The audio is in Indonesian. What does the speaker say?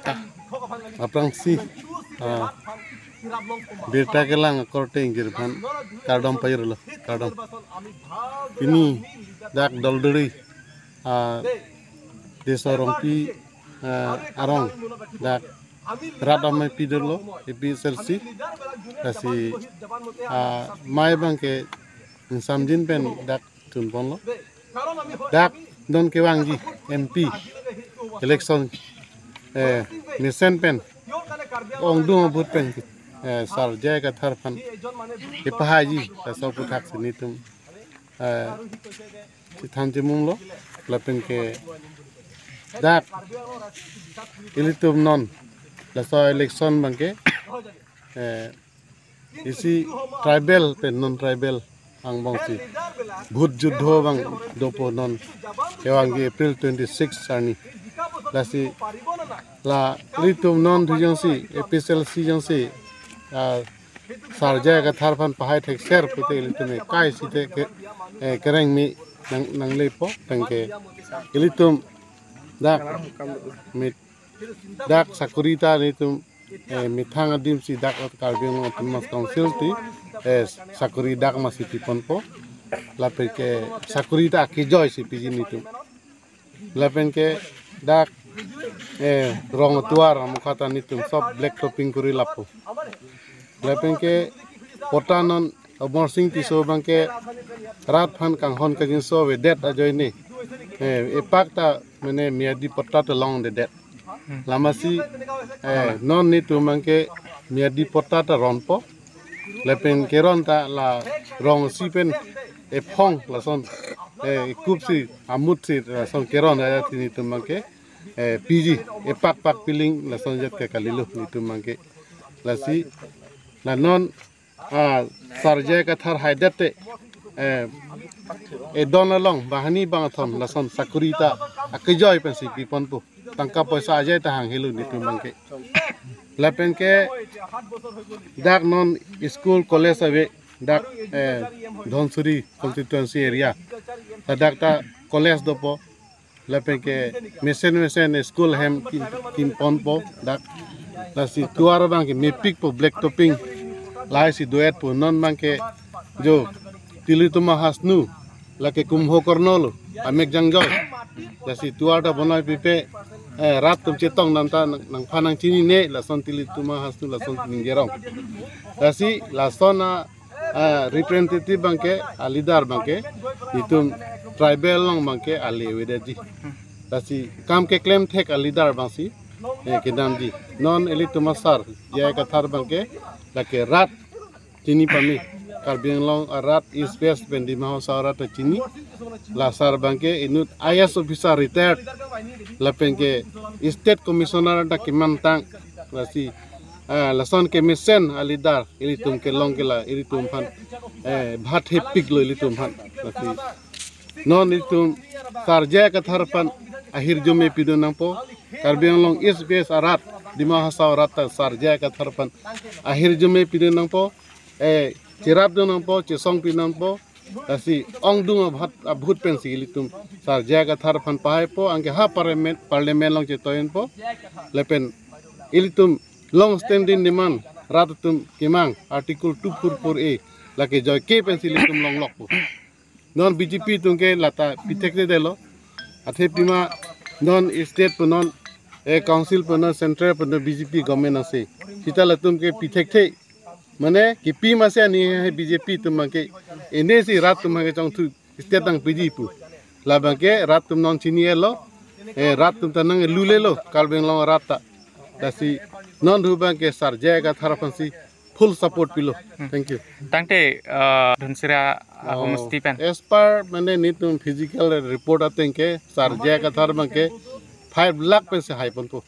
ta aprang si beta kelang korting girban kardom payurlo kardom ini dak dolduri desorong pi arong dak radam pidurlo epi selsi kasi mai bangke samjin pen dak tunponlo dak don kewangji MP election misen pen ong dung but pen sar jaga tharpan ipahaji so puthak sinitum thanjimung lo lapen ke dak ilitum non la so election bangke isi tribal pen non tribal ang bangsi bhut juddho bang dopo non kewangi April 26 ani lasi la litum non dhujansi episel si jansi sarja ka tharpan pahai thek ser pute litum kai site kereng mi nang lepo tangke litum dak mit dak sakurita litum mithang adim si dak karbing autonomous council ti sakuri dak masiti ponpo lapen ke sakurita ki joy si pijin itu lapen ke dak rong tuar mukhata nitum sob black topping kuri lapo lapen ke potanon Amor Singh ti so bangke rat phan kang hon kagin so we det ajoy ni epak ta mene miadi potta to long de det lamasi non ni tu mangke miadi potta ta ronpo lepen keron ta la rong si pen phong la son kup si amut si son keron ya tini tu mangke piji epak pak piling la son jet ke kalilu ni tu mangke la si la non sarje ka thar haidate donalong bahani bangathon la son sakurita akjoy pen si piponpo tangka paisa aje ta hang hilu ni tu mangke lapen ke dak non school college ave dak Dhonsuri constituency area dak ta college dopo lapen ke mesen school hem kim ponpo dak la si tuar bang ke mepik po black topping lai si duet po non bang ke jo tilituma hasnu la ke kumho kornolo amek jangjoy la si tuar da bonai pipe rat tum cetong nanta nang phanang chini ne la son tilituma hasnu la son ningerong la si la sona representative bangke alidar bangke itum tribal long bangke ali wedadi la si kam ke claim thek alidar bangsi ke namji non elituma sar ya ka thar bangke la ke rat chini pami karbing long rat is best bendi maho sarat chini la sar bangke inut IS officer retired la penke state commissioner da kimantang la si la son ke misen alidar ilitum ke long ke la ilitum phan bhat hepik lo ilitum phan la si non ilitum sarja ka tharpan ahir jome pidonang po karbing long is best arat di maho sarat sarja ka tharpan ahir jome pidonang po cirap donang po cesong pinang po asi ong dung abhut pensi litum sar jaga thar phan pahe po angke ha parliament long cetoyen po lepen ilitum long standing demand ratatum kimang article 244A lake joy ke pensi litum long lok po non BJP tungke lata pitek de lo athe pima non state po non council po non central po non BJP government ase sita latum ke pitek the mane ki pi mase ani hai BJP tumake ene si rat tumake chong thu stetang BJP la bangke rat tum non chini elo rat tum tanang lule lo kalbeng long rata dasi non hu bangke sar jaga tharapansi full support pilo thank you tangte Dhunsira homesti pen as per mane nitum physical report atenke sar jaga thar bangke 5 lakh pe se hai ponpo